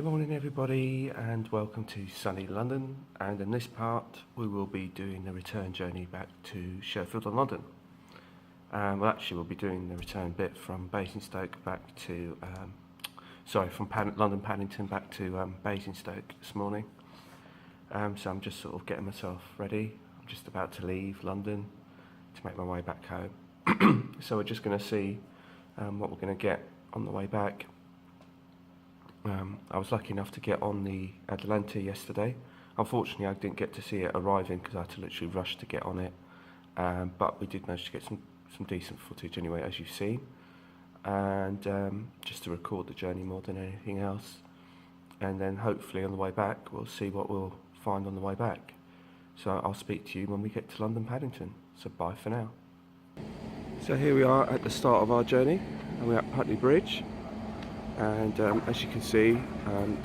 Good morning everybody and welcome to sunny London, and in this part we will be doing the return journey back to Sheffield and London. Well, actually we'll be doing the return bit from Basingstoke back to, from London Paddington back to Basingstoke this morning. So I'm just sort of getting myself ready. I'm just about to leave London to make my way back home. So we're just going to see what we're going to get on the way back. I was lucky enough to get on the Atlanta yesterday. Unfortunately I didn't get to see it arriving because I had to literally rush to get on it, but we did manage to get some decent footage anyway, as you've seen, and just to record the journey more than anything else, and then hopefully on the way back we'll see what we'll find on the way back. So I'll speak to you when we get to London Paddington, so bye for now. So here we are at the start of our journey and we're at Putney Bridge. And as you can see,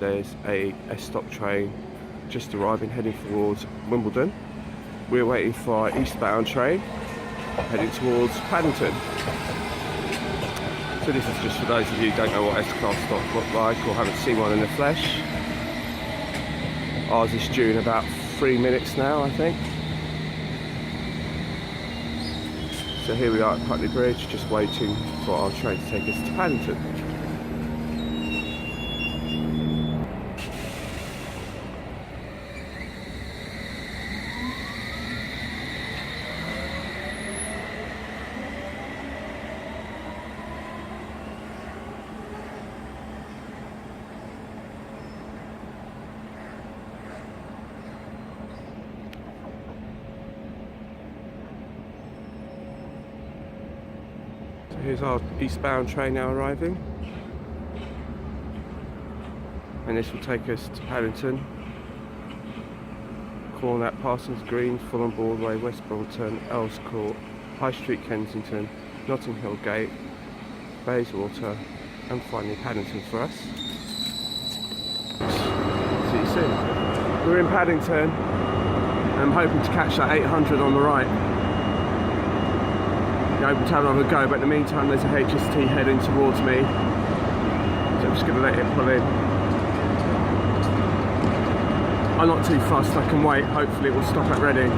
there's a stop train just arriving, heading towards Wimbledon. We're waiting for our eastbound train heading towards Paddington. So this is just for those of you who don't know what S-Class stops look like or haven't seen one in the flesh. Ours is due in about 3 minutes now, I think. So here we are at Putney Bridge, just waiting for our train to take us to Paddington. Here's our eastbound train now arriving, and this will take us to Paddington, Cornet, Parsons Green, Fulham Broadway, West Brompton, Earls Court, High Street, Kensington, Notting Hill Gate, Bayswater, and finally Paddington for us. See you soon. We're in Paddington. I'm hoping to catch that 800 on the right. Able to have another go, but in the meantime there's a HST heading towards me, so I'm just going to let it pull in. I'm not too fussed, I can wait, hopefully it will stop at Reading.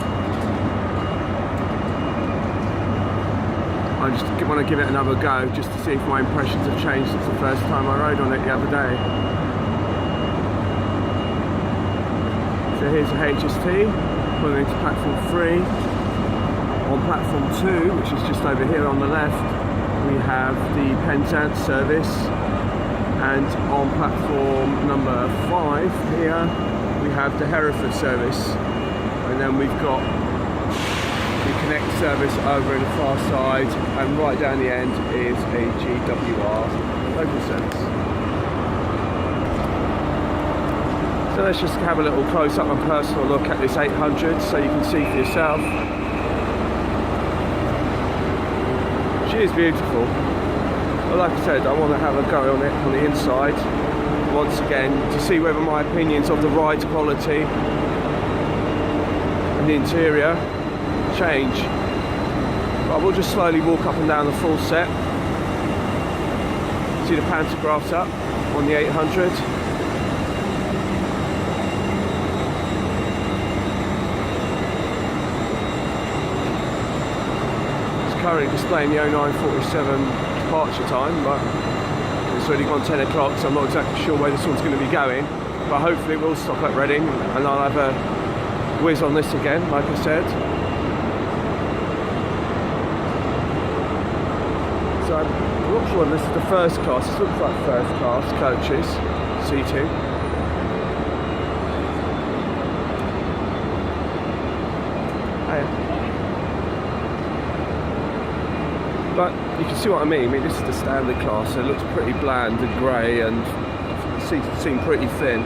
I just want to give it another go just to see if my impressions have changed since the first time I rode on it the other day. So here's a HST pulling into platform 3. On platform 2, which is just over here on the left, we have the Penzance service, and on platform number 5 here we have the Hereford service, and then we've got the Connect service over in the far side, and right down the end is a GWR local service. So let's just have a little close up and personal look at this 800 so you can see for yourself. She is beautiful, but like I said, I want to have a go on it on the inside once again to see whether my opinions of the ride quality and the interior change. But we'll just slowly walk up and down the full set. See the pantographs up on the 800. Currently displaying the 0947 departure time, but it's already gone 10 o'clock, so I'm not exactly sure where this one's going to be going, but hopefully it will stop at Reading and I'll have a whiz on this again, like I said. So I'm not sure if this is the first class. This looks like first class coaches seating. But you can see what I mean. This is the standard class, so it looks pretty bland and grey, and the seats seem pretty thin.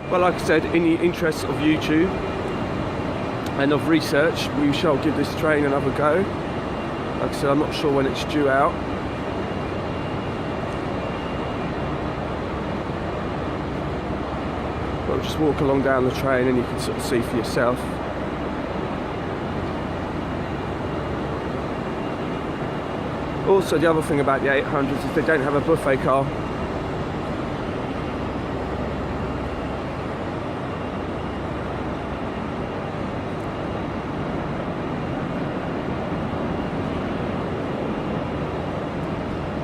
But like I said, in the interests of YouTube and of research, we shall give this train another go. Like I said, I'm not sure when it's due out. But just walk along down the train and you can sort of see for yourself. Also, the other thing about the 800s is they don't have a buffet car.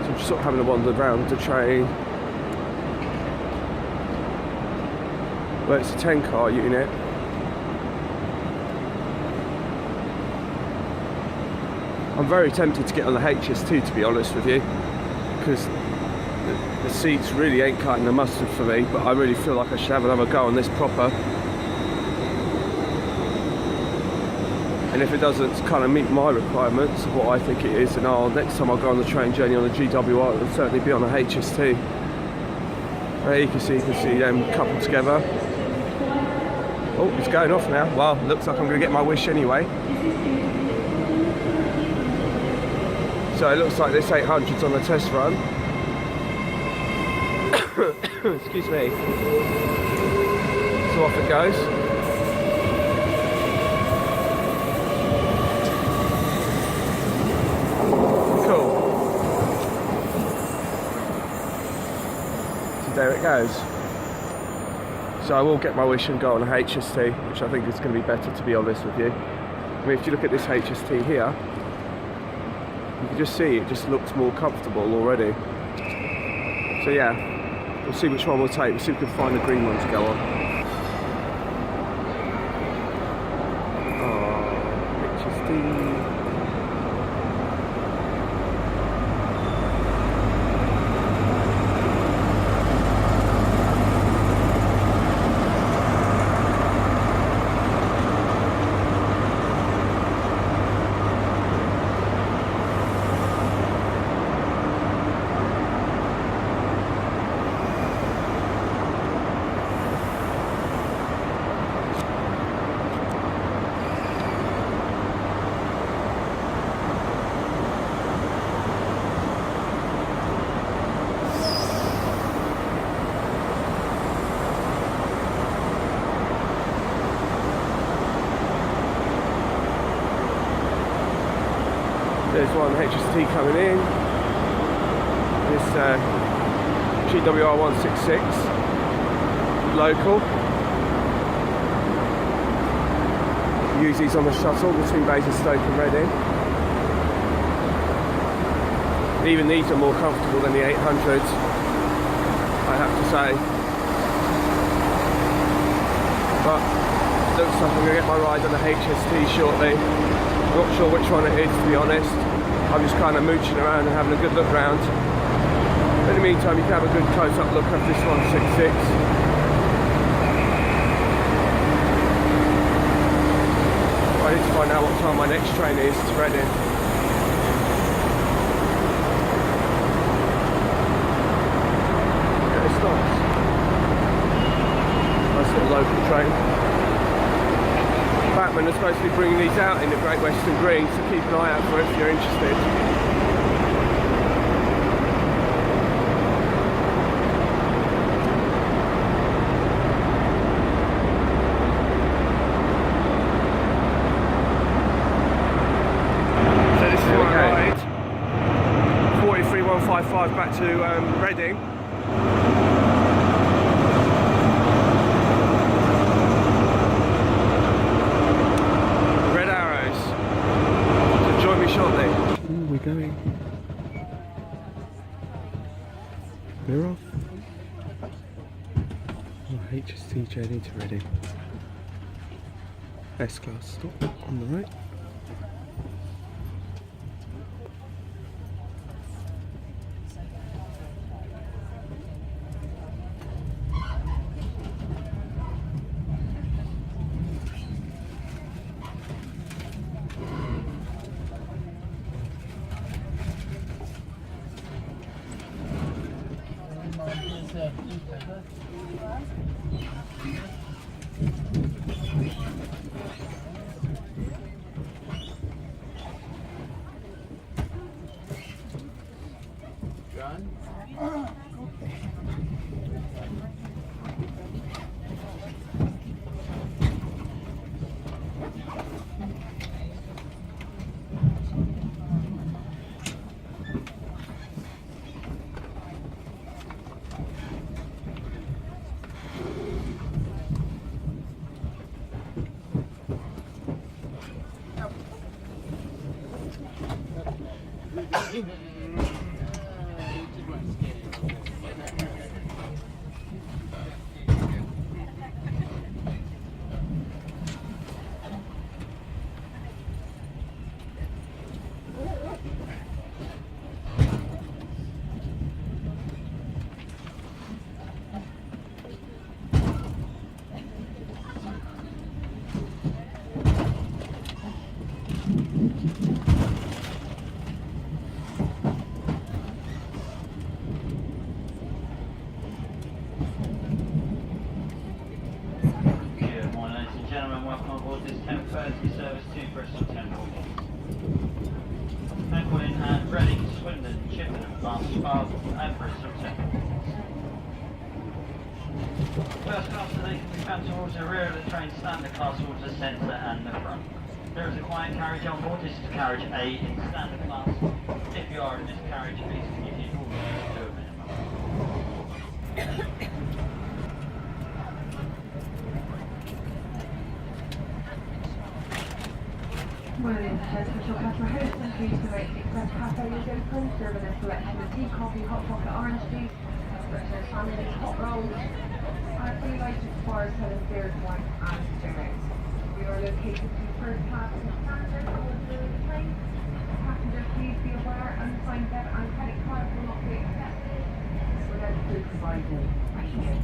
So I'm just sort of having a wander around the train. Well, it's a 10-car unit. I'm very tempted to get on the HS2, to be honest with you, because the seats really ain't cutting the mustard for me, but I really feel like I should have another go on this proper. And if it doesn't kind of meet my requirements of what I think it is, then next time I go on the train journey on the GWR, it'll certainly be on a HS2. There you can see them coupled together. Oh, it's going off now. Well, looks like I'm going to get my wish anyway. So it looks like this 800's on the test run. Excuse me. So off it goes. Cool. So there it goes. So I will get my wish and go on a HST, which I think is going to be better, to be honest with you. I mean, if you look at this HST here, you can just see it just looks more comfortable already. So yeah, we'll see which one we'll take. We'll see if we can find the green one to go on. HST. There's one HST coming in. This GWR 166 local. Use these on the shuttle between Basingstoke and Reading. Even these are more comfortable than the 800s, I have to say. But looks like I'm going to get my ride on the HST shortly. Not sure which one it is, to be honest. I'm just kind of mooching around and having a good look round. In the meantime, you can have a good close-up look of this 166. I need to find out what time my next train is to Reading. Yeah, it stops. Nice little local train. Batman are supposed to be bringing these out in the Great Western Green, so keep an eye out for it if you're interested. So this is my ride, 43155 back to Reading. Shortly. Ooh, we're going. We're off. Oh, HST journey to Reading. S-Class stop on the right. Welcome on board this 10:30 service to Bristol Temple. Temple in hand, Reading, Swindon, Chippenham, Bath, and Bristol Temple. First class today can be found towards the rear of the train, standard class towards the centre and the front. There is a quiet carriage on board. This is carriage A in standard class. If you are in this carriage, please can you keep all the to a minimum. Morning, special customer host and please to make the Express Cafe is open, serving a selection of tea, coffee, hot chocolate, orange juice, espresso sandwiches, hot rolls, and free lighted bars selling beer, wine and spirits. We are located to first class and standard on the train. Passengers, please be aware unsigned debit and credit cards will not be accepted without food provided. Thank you.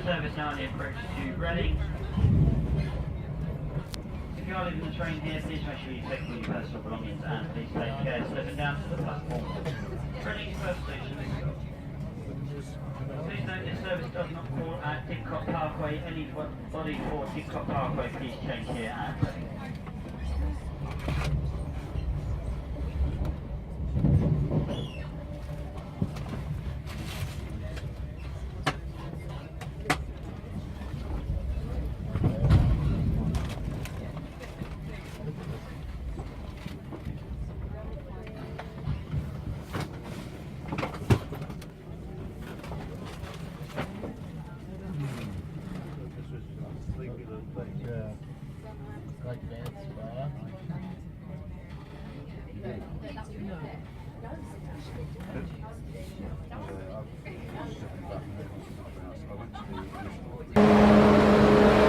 Service now on the approach to Reading. If you are leaving the train here, please make sure you take all your personal belongings and please take care slipping down to the platform. Reading's first station. Please note this service does not call at Didcot Parkway. Anybody for Didcot Parkway, please change here at Reading.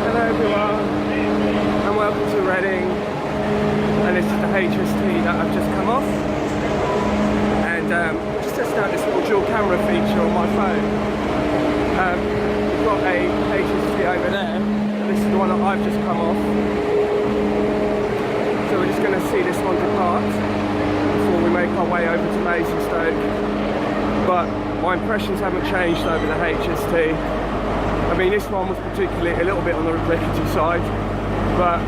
Hello everyone, and welcome to Reading, and this is the HST that I've just come off. camera feature on my phone. We've got a HST over there, and this is the one that I've just come off. So we're just going to see this one depart before we make our way over to Basingstoke. But my impressions haven't changed over the HST. I mean, this one was particularly a little bit on the rickety side, but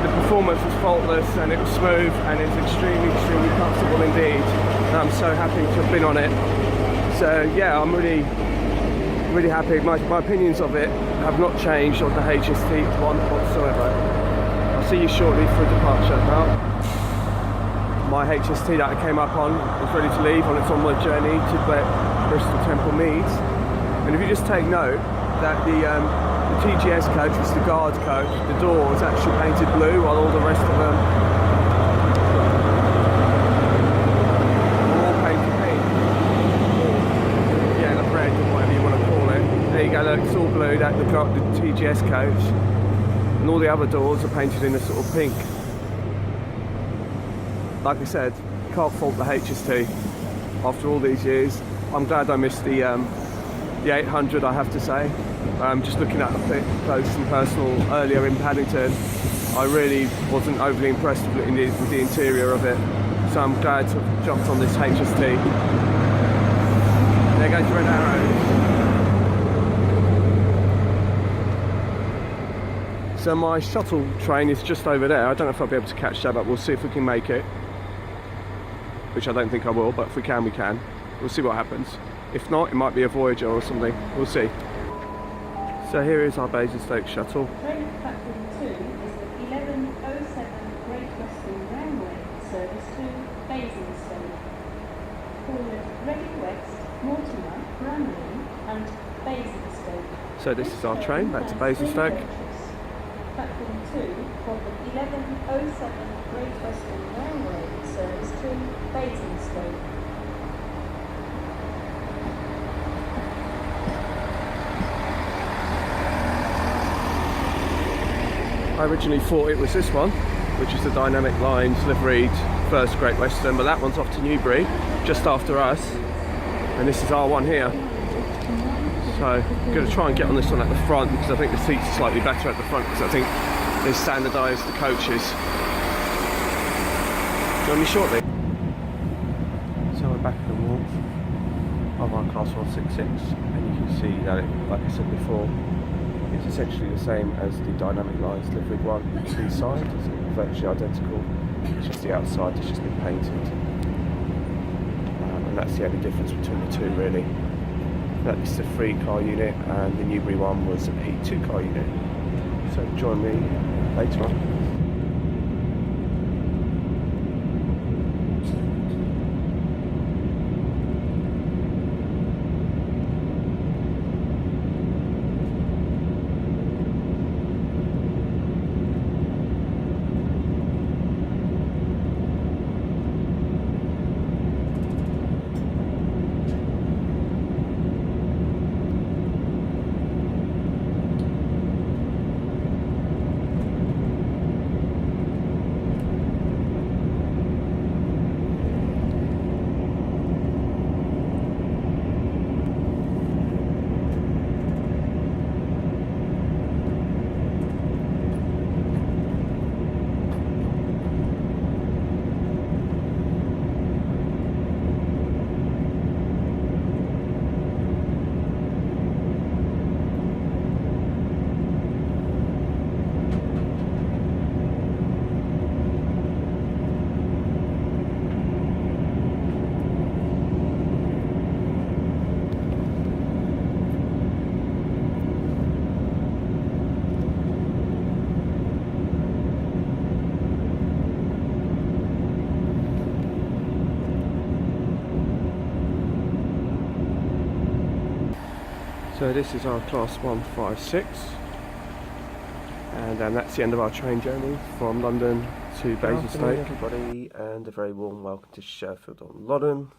the performance was faultless and it was smooth and it's extremely comfortable indeed. And I'm so happy to have been on it. So yeah, I'm really happy. My opinions of it have not changed on the HST one whatsoever. I'll see you shortly for departure now. My HST that I came up on is ready to leave on its onward journey to Bristol Temple Meads. And if you just take note that the TGS coach, which is the guard coach, the door is actually painted blue while all the rest of them are all painted pink. Yeah, the red or whatever you want to call it. There you go, look, it's all blue, that the TGS coach. And all the other doors are painted in a sort of pink. Like I said, can't fault the HST after all these years. I'm glad I missed the 800, I have to say. Just looking at it close and personal earlier in Paddington, I really wasn't overly impressed with the interior of it. So I'm glad to have jumped on this HST. There goes Red Arrow. So my shuttle train is just over there. I don't know if I'll be able to catch that, but we'll see if we can make it. Which I don't think I will, but if we can, we can. We'll see what happens. If not, it might be a Voyager or something. We'll see. So here is our Basingstoke shuttle. Train platform 2 is the 1107 Great Western Railway service to Basingstoke. Forward Reading West, Mortimer, Bramley and Basingstoke. So this is our train back to Basingstoke. Platform 2 from the 1107 Great Western Railway service to Basingstoke. I originally thought it was this one, which is the Dynamic Lines liveried first Great Western, but that one's off to Newbury, just after us, and this is our one here. So I'm going to try and get on this one at the front, because I think the seats are slightly better at the front, because I think they standardised the coaches. Join me shortly. So we're back at the wharf of our Class 166, and you can see that it, like I said before, it's essentially the same as the Dynamic Lines liveried one. The side is virtually identical, it's just the outside has just been painted. And that's the only difference between the two really. That is the 3-car unit and the Newbury one was a 2-car unit. So join me later on. So this is our Class 156, and that's the end of our train journey from London to Basingstoke. Everybody, and a very warm welcome to Sherfield on Loddon.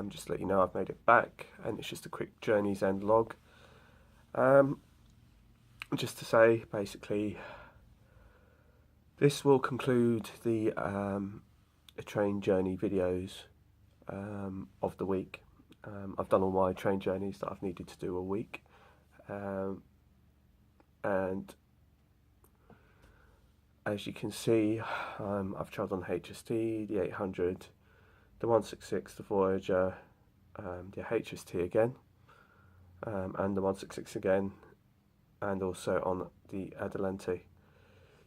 Just to let you know, I've made it back, and it's just a quick journey's end log. Just to say, basically, this will conclude the train journey videos of the week. I've done all my train journeys that I've needed to do a week, and as you can see, I've travelled on HST, the 800, the 166, the Voyager, the HST again, and the 166 again, and also on the Adelante.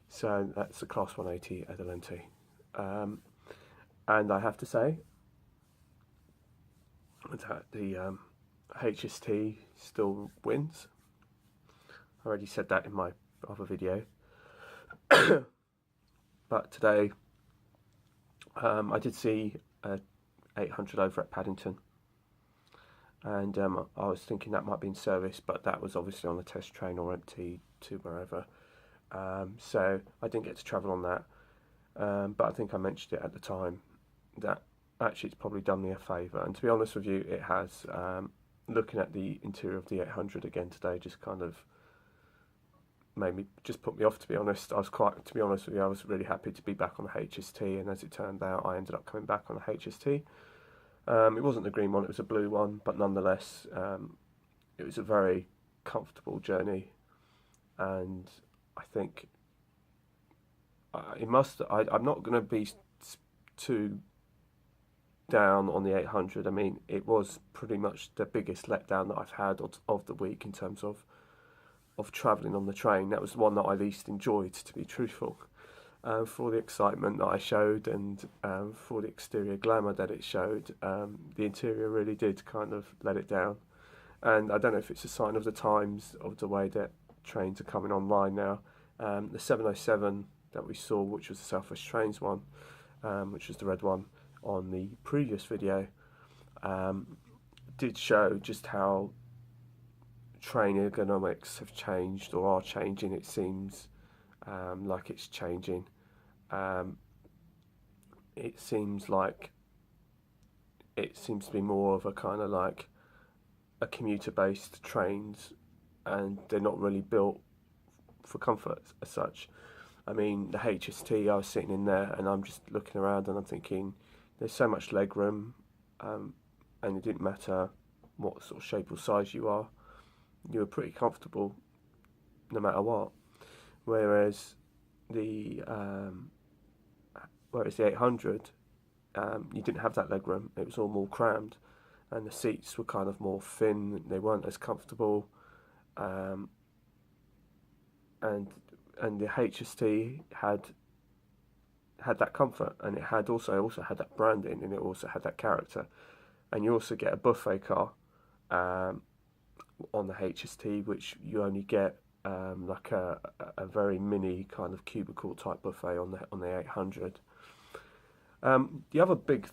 So that's the Class 180 Adelante. And I have to say that the HST still wins. I already said that in my other video. But today I did see a 800 over at Paddington, and I was thinking that might be in service, but that was obviously on a test train or empty to wherever, so I didn't get to travel on that, but I think I mentioned it at the time that actually it's probably done me a favour, and to be honest with you, it has. Looking at the interior of the 800 again today just kind of put me off, to be honest. To be honest with you, I was really happy to be back on the HST, and as it turned out, I ended up coming back on the HST. It wasn't the green one, it was a blue one, but nonetheless, it was a very comfortable journey, and I think I'm not going to be too down on the 800. I mean, it was pretty much the biggest letdown that I've had of the week in terms of travelling on the train. That was the one that I least enjoyed, to be truthful, for the excitement that I showed and for the exterior glamour that it showed. The interior really did kind of let it down, and I don't know if it's a sign of the times, of the way that trains are coming online now. The 707 that we saw, which was the South West Trains one, which was the red one on the previous video, did show just how train ergonomics have changed, or are changing. It seems like it's changing. It seems to be more of a kind of like a commuter-based trains, and they're not really built for comfort as such. I mean, the HST, I was sitting in there and I'm just looking around and I'm thinking, there's so much leg room, and it didn't matter what sort of shape or size you are, you were pretty comfortable no matter what. Whereas the 800, you didn't have that leg room. It was all more crammed, and the seats were kind of more thin. They weren't as comfortable, and the HST had that comfort, and it had also had that branding, and it also had that character. And you also get a buffet car on the HST, which you only get like a very mini kind of cubicle type buffet on the 800. The other big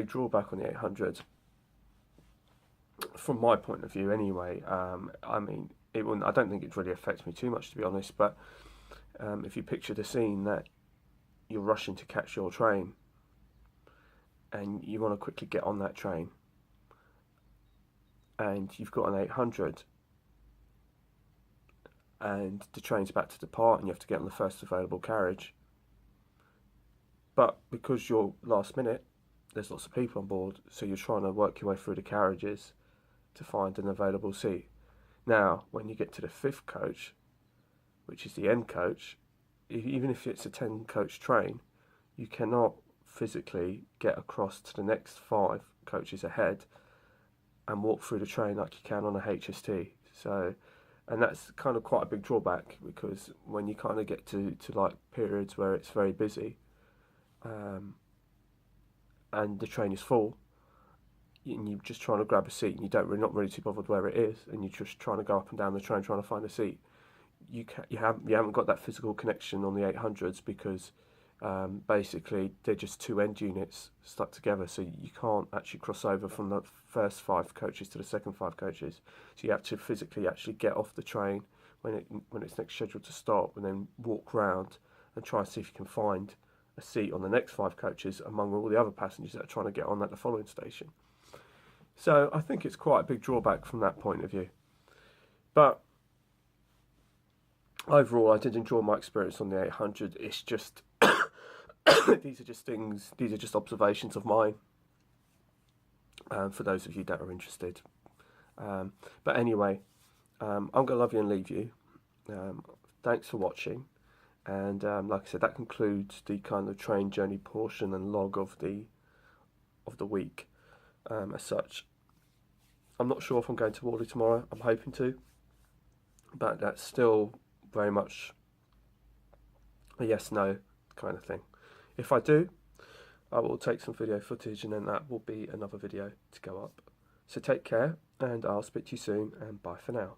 drawback on the 800, from my point of view anyway, I mean, I don't think it really affects me too much, to be honest, but if you picture the scene that you're rushing to catch your train and you want to quickly get on that train, and you've got an 800 and the train's about to depart and you have to get on the first available carriage, but because you're last minute, there's lots of people on board, so you're trying to work your way through the carriages to find an available seat. Now, when you get to the 5th coach, which is the end coach, even if it's a 10-coach train, you cannot physically get across to the next 5 coaches ahead and walk through the train like you can on a HST. So, and that's kind of quite a big drawback, because when you kind of get to like periods where it's very busy, and the train is full, and you're just trying to grab a seat, and not really too bothered where it is, and you're just trying to go up and down the train trying to find a seat, you haven't got that physical connection on the 800s, because basically they're just 2 end units stuck together, so you can't actually cross over from the first 5 coaches to the second 5 coaches. So you have to physically actually get off the train when it's next scheduled to stop, and then walk round and try and see if you can find a seat on the next 5 coaches among all the other passengers that are trying to get on at the following station. So I think it's quite a big drawback from that point of view. But overall, I did enjoy my experience on the 800. It's just these are just observations of mine. for those of you that are interested. But anyway, I'm going to love you and leave you. Thanks for watching. And like I said, that concludes the kind of train journey portion and log of the week. As such, I'm not sure if I'm going to Wally tomorrow. I'm hoping to, but that's still very much a yes/no kind of thing. If I do, I will take some video footage, and then that will be another video to go up. So take care, and I'll speak to you soon, and bye for now.